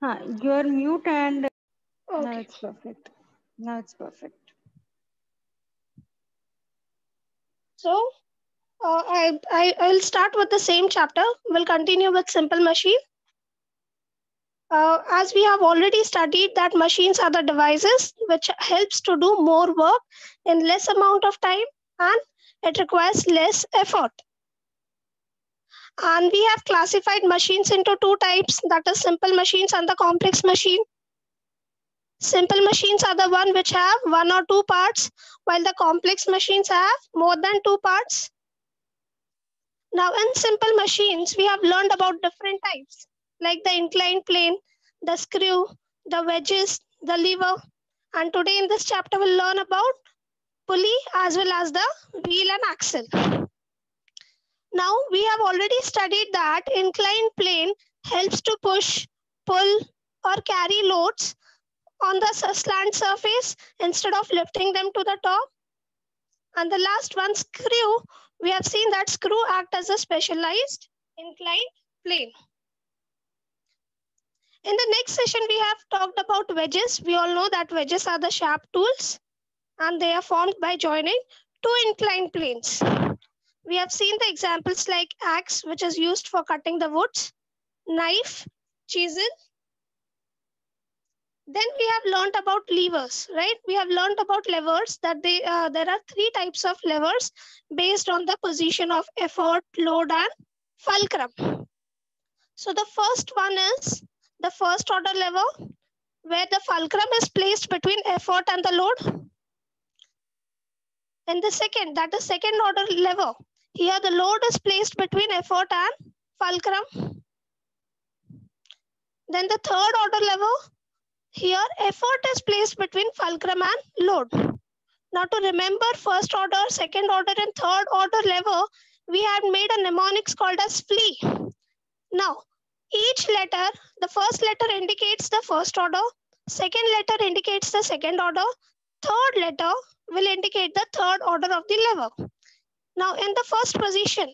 You're mute and now Okay. it's perfect. Now it's perfect. So I'll start with the same chapter. We'll continue with simple machine. As we have already studied that machines are the devices which helps to do more work in less amount of time, and it requires less effort. And we have classified machines into two types, that is simple machines and the complex machine. Simple machines are the one which have one or two parts, while the complex machines have more than two parts. Now in simple machines, we have learned about different types like the inclined plane, the screw, the wedges, the lever. And today in this chapter, we'll learn about pulley as well as the wheel and axle. Now we have already studied that inclined plane helps to push, pull or carry loads on the slant surface instead of lifting them to the top. And the last one, screw, we have seen that screw act as a specialized inclined plane. In the next session, we have talked about wedges. We all know that wedges are the sharp tools and they are formed by joining two inclined planes. We have seen the examples like axe, which is used for cutting the woods, knife, chisel. Then we have learned about levers, right? We have learned about levers that there are three types of levers based on the position of effort, load, and fulcrum. So the first one is the first order lever, where the fulcrum is placed between effort and the load. Then the second, that is second order lever. Here the load is placed between effort and fulcrum. Then the third order lever, here effort is placed between fulcrum and load. Now to remember first order, second order and third order lever, we had made a mnemonics called as flea. Now each letter, the first letter indicates the first order, second letter indicates the second order, third letter will indicate the third order of the lever. Now in the first position,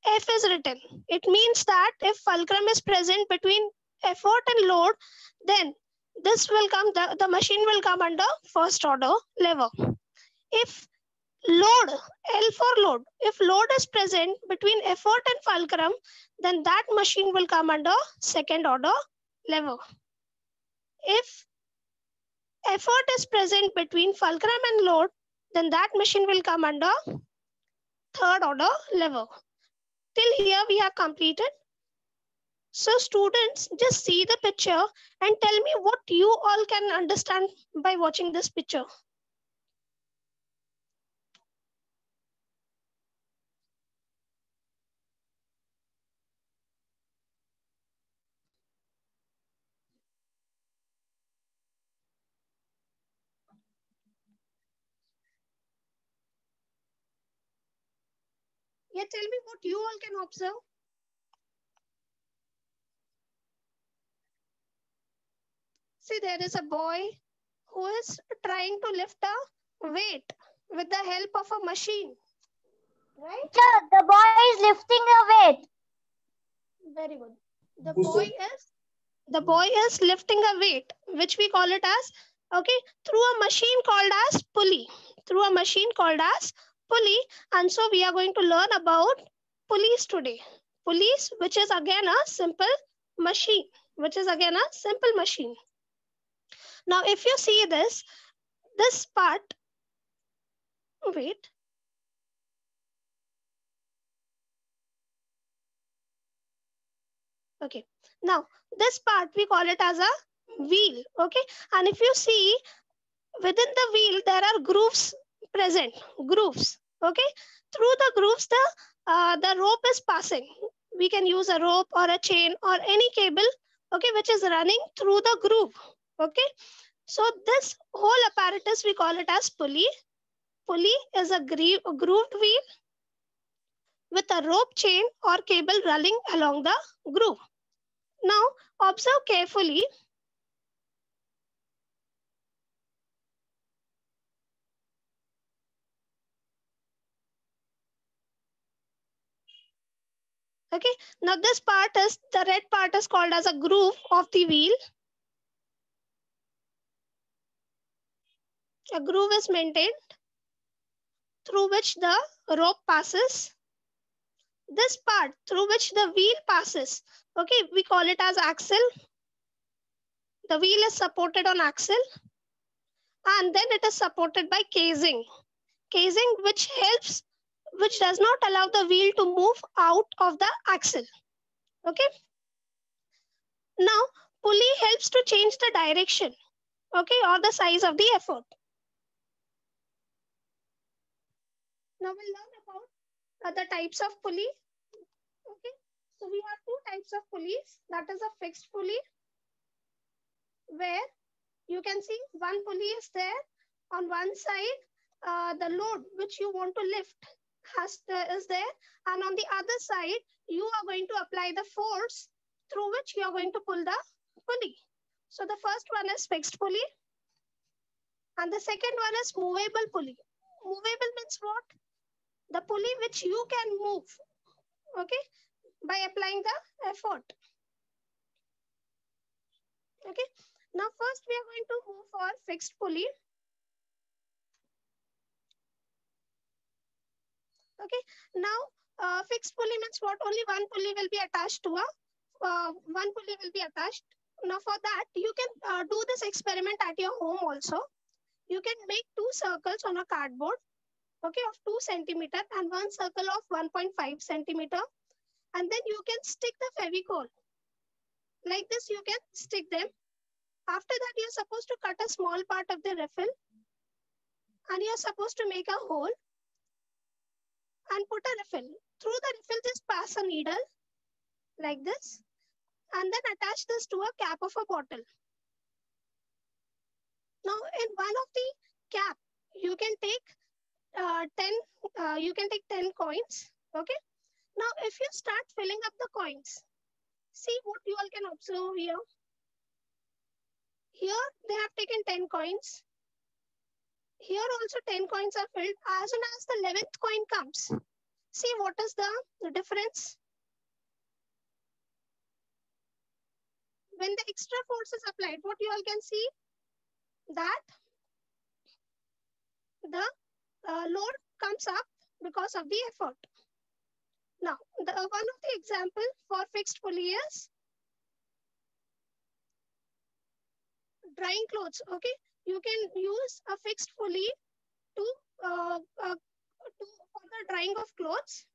F is written. It means that if fulcrum is present between effort and load, then this will come, the machine will come under first order lever. If load, L for load, if load is present between effort and fulcrum, then that machine will come under second order lever. If effort is present between fulcrum and load, then that machine will come under third order lever. Till here we have completed. So students, just see the picture and tell me what you all can understand by watching this picture. Yeah, tell me what you all can observe. See, there is a boy who is trying to lift a weight with the help of a machine. Right? Teacher, the boy is lifting a weight. Very good. The boy is lifting a weight, which we call it as, okay, through a machine called as pulley. Through a machine called as pulley. And so we are going to learn about pulleys today. Pulleys, which is again a simple machine. Which is again a simple machine. Now, if you see this part, wait. Okay. Now, this part we call it as a wheel. Okay. And if you see within the wheel, there are grooves present. Grooves. Okay. Through the grooves, the rope is passing. We can use a rope or a chain or any cable, okay, which is running through the groove. Okay. So this whole apparatus, we call it as pulley. Pulley is a grooved wheel with a rope, chain or cable running along the groove. Now, observe carefully. Okay, now this part is, the red part is called as a groove of the wheel. A groove is maintained through which the rope passes. This part through which the wheel passes, okay, we call it as axle. The wheel is supported on axle, and then it is supported by casing. Casing which does not allow the wheel to move out of the axle. Okay. Now, pulley helps to change the direction, okay, or the size of the effort. Now we'll learn about the types of pulley. Okay, so we have two types of pulleys. That is a fixed pulley, where you can see one pulley is there. On one side, the load which you want to lift is there, and on the other side, you are going to apply the force through which you are going to pull the pulley. So the first one is fixed pulley, and the second one is movable pulley. Movable means what? The pulley which you can move, okay, by applying the effort. Okay, now first we are going to move for fixed pulley. Okay, now fixed pulley means what? Only one pulley will be attached to a, one pulley will be attached. Now for that, you can do this experiment at your home also. You can make two circles on a cardboard, okay, of 2 centimeter and one circle of 1.5 centimeter. And then you can stick the Fevicol. Like this, you can stick them. After that, you're supposed to cut a small part of the refill, and you're supposed to make a hole and put a refill. Through the refill, just pass a needle like this, and then attach this to a cap of a bottle. Now, in one of the cap, you can take 10 coins. Okay. Now, if you start filling up the coins, see what you all can observe here. Here they have taken 10 coins. Here also 10 coins are filled. As soon as the 11th coin comes, see what is the difference? When the extra force is applied, what you all can see? That the load comes up because of the effort. Now, one of the example for fixed pulley is drying clothes. Okay, you can use a fixed pulley for the drying of clothes.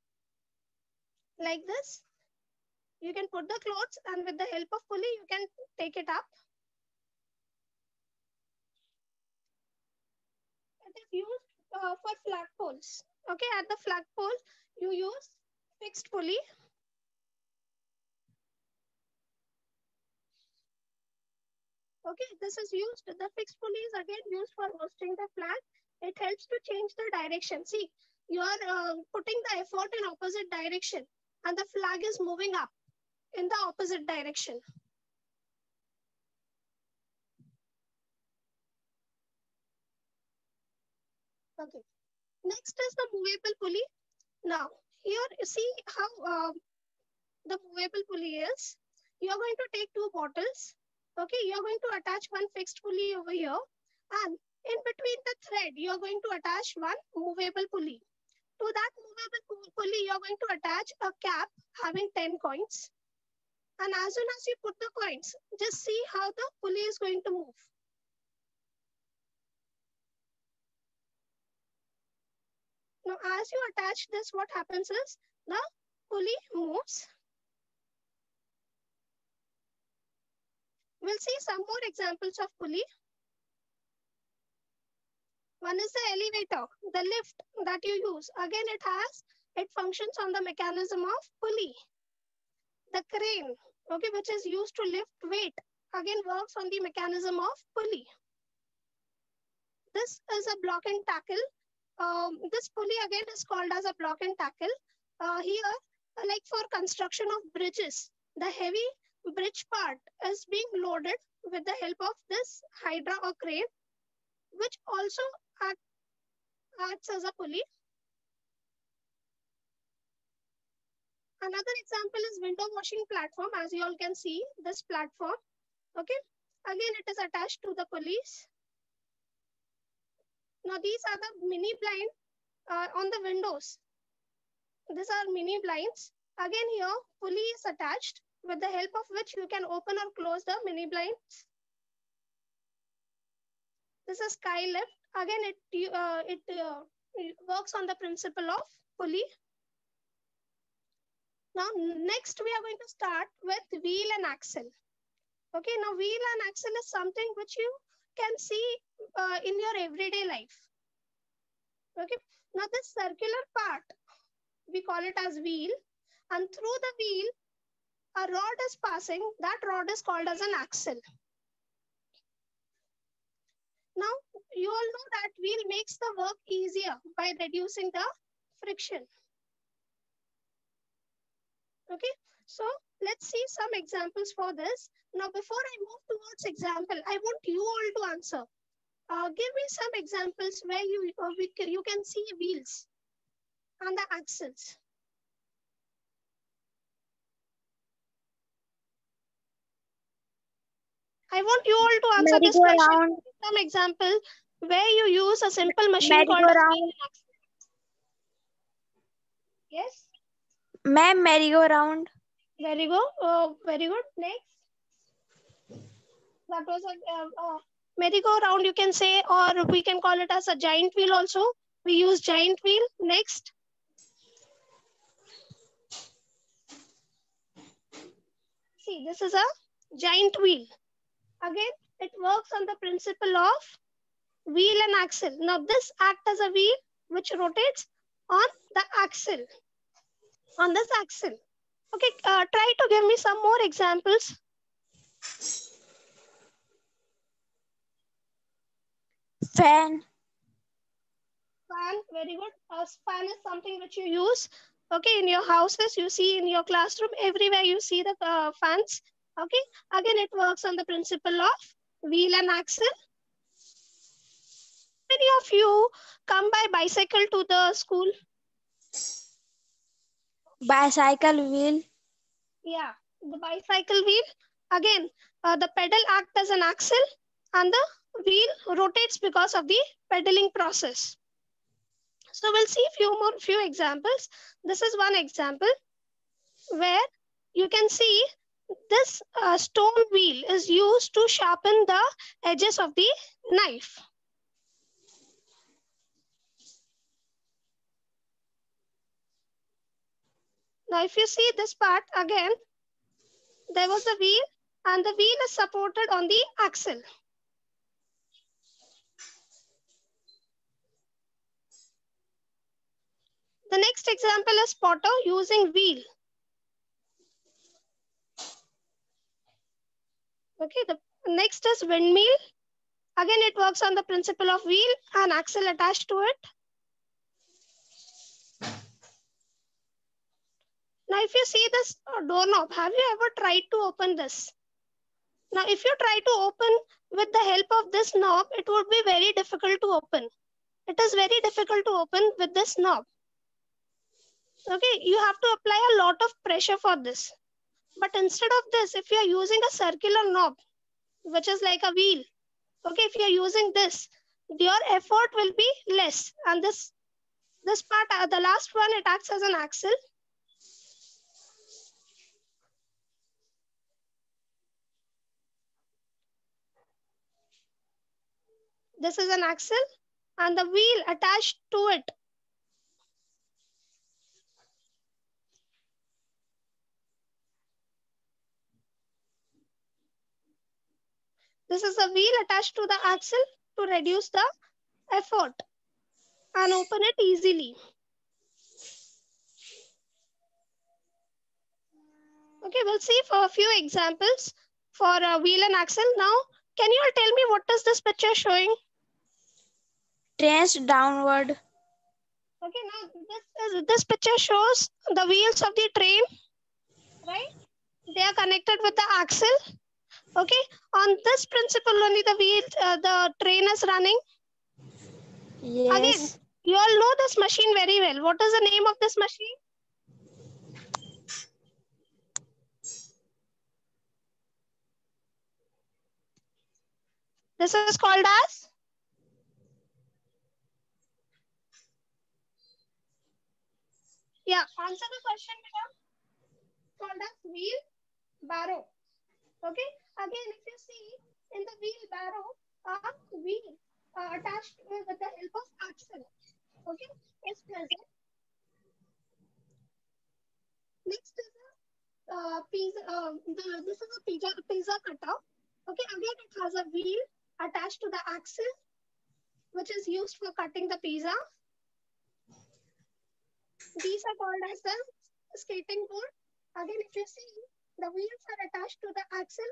Like this, you can put the clothes, and with the help of pulley, you can take it up. It is used for flagpoles. Okay, at the flagpole, you use fixed pulley. Okay, this is used. The fixed pulley is again used for hoisting the flag. It helps to change the direction. See, you are putting the effort in opposite direction, and the flag is moving up in the opposite direction. Okay. Next is the movable pulley. Now, here you see how the movable pulley is. You are going to take two bottles. Okay, you are going to attach one fixed pulley over here, and in between the thread, you are going to attach one movable pulley. To that movable pulley, you are going to attach a cap having 10 coins. And as soon as you put the coins, just see how the pulley is going to move. Now, as you attach this, what happens is the pulley moves. We'll see some more examples of pulley. One is the elevator, the lift that you use. Again, it functions on the mechanism of pulley. The crane, okay, which is used to lift weight, again works on the mechanism of pulley. This is a block and tackle. This pulley again is called as a block and tackle. Here, like for construction of bridges, the heavy bridge part is being loaded with the help of this hydra or crane, which also acts as a pulley. Another example is window washing platform. As you all can see, this platform. Okay. Again, it is attached to the pulleys. Now, these are the mini blind on the windows. These are mini blinds. Again, here, pulley is attached with the help of which you can open or close the mini blinds. This is sky lift. Again, it works on the principle of pulley. Now, next we are going to start with wheel and axle. Okay, now wheel and axle is something which you can see in your everyday life. Okay, now this circular part, we call it as wheel, and through the wheel, a rod is passing. That rod is called as an axle. Now, you all know that wheel makes the work easier by reducing the friction. Okay, so let's see some examples for this. Now, before I move towards example, I want you all to answer. Give me some examples where you can see wheels and the axles. I want you all to answer this question. Some example where you use a simple machine called as wheel and axle. Yes? Ma'am, merry-go-round. Very good. Very good. Next. That was a merry-go-round, you can say, or we can call it as a giant wheel also. We use giant wheel. Next. See, this is a giant wheel. Again, it works on the principle of wheel and axle. Now, this acts as a wheel which rotates on the axle. On this axle. Okay, try to give me some more examples. Fan. Fan, very good. A fan is something which you use. Okay, in your houses, you see in your classroom, everywhere you see the fans. Okay, again, it works on the principle of wheel and axle. Many of you come by bicycle to the school? Bicycle wheel. Yeah, the bicycle wheel. Again, the pedal acts as an axle and the wheel rotates because of the pedaling process. So we'll see few examples. This is one example where you can see this stone wheel is used to sharpen the edges of the knife. Now, if you see this part again, there was a wheel and the wheel is supported on the axle. The next example is potter using wheel. Okay, the next is windmill. Again, it works on the principle of wheel and axle attached to it. Now, if you see this doorknob, have you ever tried to open this? Now, if you try to open with the help of this knob, it would be very difficult to open. It is very difficult to open with this knob. Okay, you have to apply a lot of pressure for this. But instead of this, if you are using a circular knob, which is like a wheel, okay, if you are using this, your effort will be less. And this part, the last one, it acts as an axle. This is an axle and the wheel attached to it. This is a wheel attached to the axle to reduce the effort and open it easily. Okay, we'll see for a few examples for wheel and axle. Now, can you all tell me what is this picture showing? Trains downward. Okay, now this picture shows the wheels of the train, right? They are connected with the axle. Okay, on this principle only the train is running. Yes. Again, you all know this machine very well. What is the name of this machine? This is called as answer the question, beta. Called as wheelbarrow. Okay. Again, if you see in the wheelbarrow, a wheel attached with the help of axle. Okay, is present. Next is this is a pizza cutter. Okay, again it has a wheel attached to the axle, which is used for cutting the pizza. These are called as the skating board. Again, if you see, the wheels are attached to the axle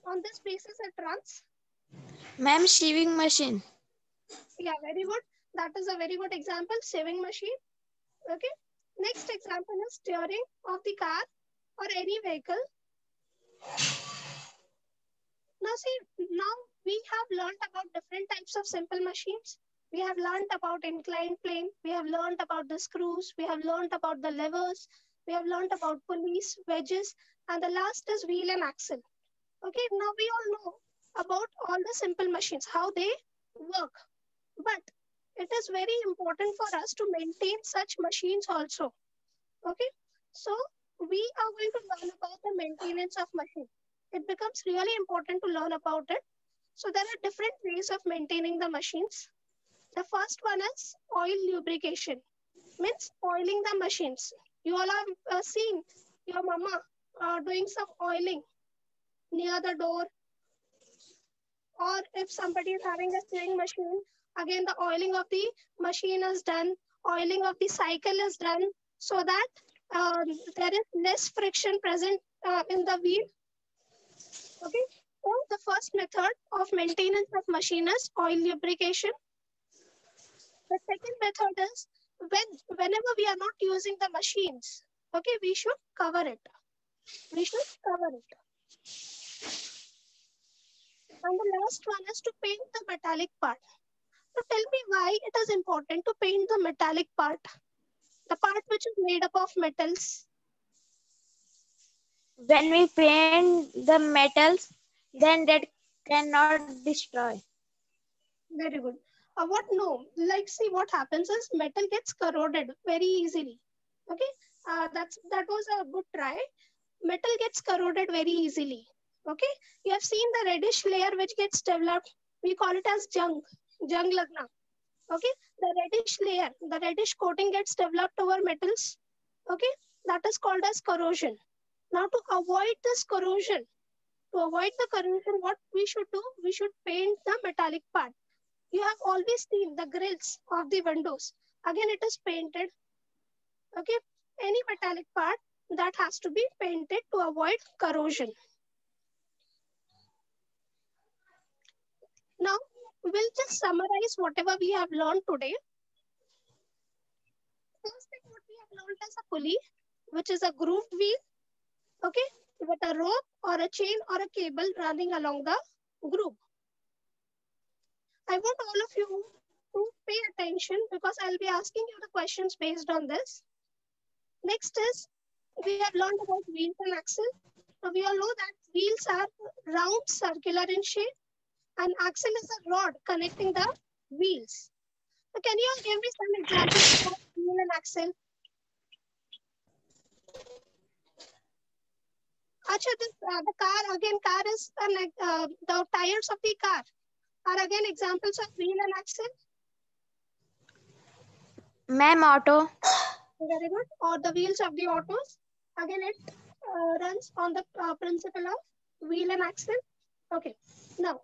on this basis it runs. Ma'am, sewing machine. Yeah, very good. That is a very good example, sewing machine. Okay. Next example is steering of the car or any vehicle. Now we have learned about different types of simple machines. We have learned about inclined plane. We have learned about the screws. We have learned about the levers. We have learned about pulleys, wedges, and the last is wheel and axle. Okay, now we all know about all the simple machines, how they work. But it is very important for us to maintain such machines also. Okay, so we are going to learn about the maintenance of machine. It becomes really important to learn about it. So there are different ways of maintaining the machines. The first one is oil lubrication, means oiling the machines. You all have seen your mama doing some oiling near the door, or if somebody is having a sewing machine, again the oiling of the machine is done, oiling of the cycle is done, so that there is less friction present in the wheel. Okay, so the first method of maintenance of machine is oil lubrication. The second method is whenever we are not using the machines, okay, we should cover it. We should cover it. And the last one is to paint the metallic part. So tell me why it is important to paint the metallic part, the part which is made up of metals. When we paint the metals, then that cannot destroy. Very good. What no, like see what happens is metal gets corroded very easily. Okay, that was a good try. Metal gets corroded very easily. Okay, you have seen the reddish layer which gets developed. We call it as jung lagna. Okay, the reddish layer, the reddish coating gets developed over metals. Okay, that is called as corrosion. Now to avoid this corrosion, what we should do, we should paint the metallic part. You have always seen the grills of the windows. Again, it is painted. Okay, any metallic part that has to be painted to avoid corrosion. Now, we'll just summarize whatever we have learned today. First thing what we have learned is a pulley, which is a grooved wheel, okay, with a rope or a chain or a cable running along the groove. I want all of you to pay attention because I'll be asking you the questions based on this. Next is, we have learned about wheels and axle. So we all know that wheels are round, circular in shape, and axle is a rod connecting the wheels. So can you all give me some examples of wheel and axle? Acha, the car, again, car is the tires of the car are again examples of wheel and axle. Ma'am, auto. Very good. Or the wheels of the autos. Again, it runs on the principle of wheel and axle. Okay. Now,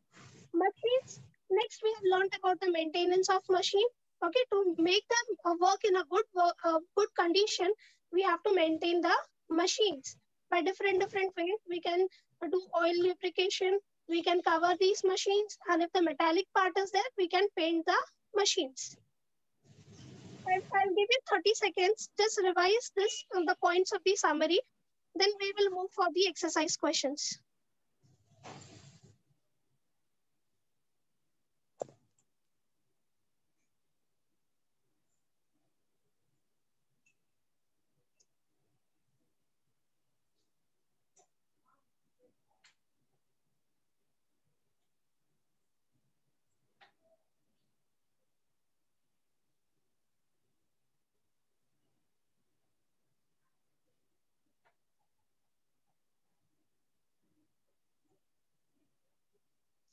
machines. Next, we have learned about the maintenance of machine. Okay, to make them work in a good condition, we have to maintain the machines by different ways. We can do oil lubrication. We can cover these machines, and if the metallic part is there, we can paint the machines. I'll give you 30 seconds. Just revise this on the points of the summary. Then we will move for the exercise questions.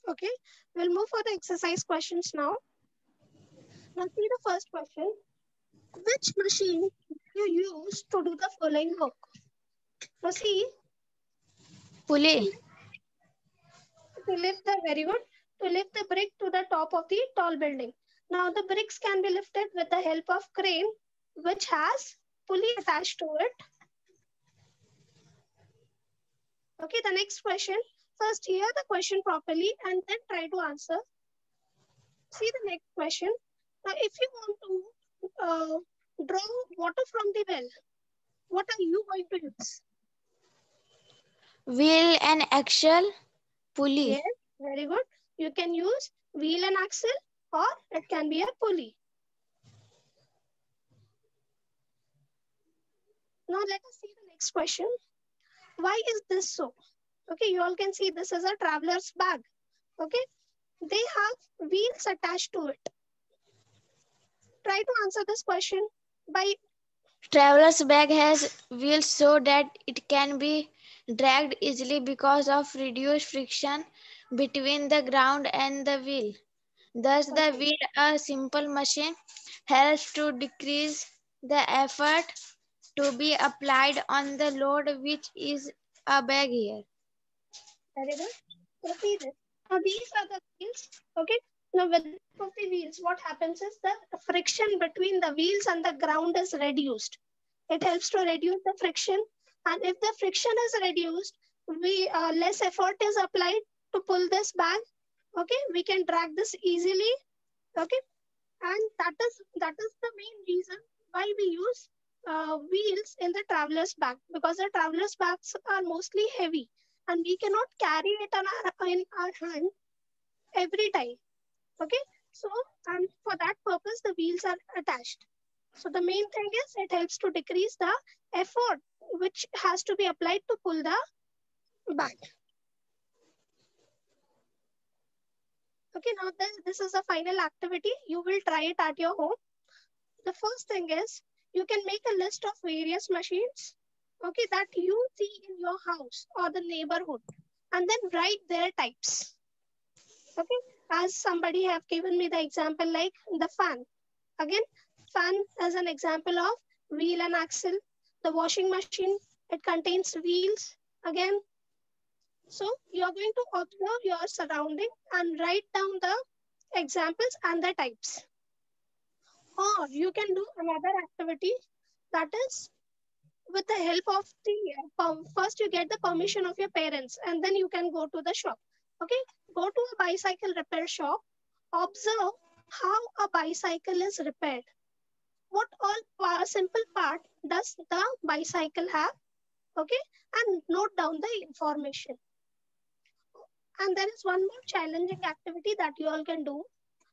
Okay, we'll move for the exercise questions now. Now see the first question. Which machine you use to do the following work? Now see, Pulley. to lift the, very good, to lift the brick to the top of the tall building. Now the bricks can be lifted with the help of crane, which has pulley attached to it. Okay, the next question. First hear the question properly and then try to answer. See the next question. Now if you want to draw water from the well, what are you going to use? Wheel and axle. Pulley. Yes, very good. You can use wheel and axle, or it can be a pulley. Now let us see the next question. Why is this so? Okay, you all can see this is a traveler's bag. Okay, they have wheels attached to it. Try to answer this question by Traveler's bag has wheels so that it can be dragged easily because of reduced friction between the ground and the wheel. Thus, the wheel, a simple machine, helps to decrease the effort to be applied on the load, which is a bag here. very good. So see this. Now these are the wheels. Okay. Now with the help of the wheels, what happens is the friction between the wheels and the ground is reduced. It helps to reduce the friction, and if the friction is reduced, we less effort is applied to pull this bag. Okay, we can drag this easily. Okay, and that is the main reason why we use wheels in the traveler's bag, because the traveler's bags are mostly heavy and we cannot carry it in our hand every time. Okay, so and for that purpose the wheels are attached. So the main thing is it helps to decrease the effort which has to be applied to pull the bag. Okay, now this is a final activity. You will try it at your home. The first thing is you can make a list of various machines, okay, that you see in your house or the neighborhood, and then write their types. Okay, as somebody have given me the example like the fan. Again, fan is an example of wheel and axle. The washing machine, it contains wheels. Again, so you are going to observe your surrounding and write down the examples and the types. Or you can do another activity, that is with the help of the first you get the permission of your parents and then you can go to the shop. Okay, go to a bicycle repair shop, observe how a bicycle is repaired. What all simple part does the bicycle have? Okay, and note down the information. And there is one more challenging activity that you all can do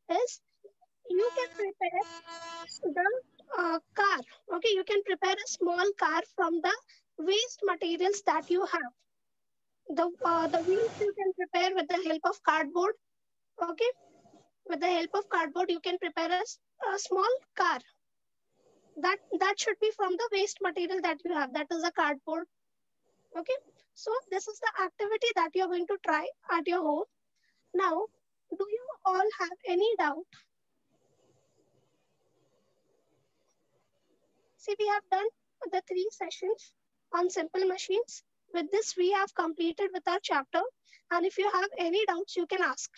is you can prepare the car. Okay, you can prepare a small car from the waste materials that you have. The wheels you can prepare with the help of cardboard. Okay, with the help of cardboard you can prepare a small car. That should be from the waste material that you have. That is a cardboard. Okay, so this is the activity that you're going to try at your home. Now, do you all have any doubt? See, we have done the 3 sessions on simple machines. With this, we have completed with our chapter. And if you have any doubts, you can ask.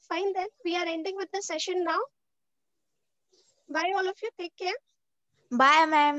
Fine then, we are ending with the session now. Bye all of you, take care. Bye, ma'am.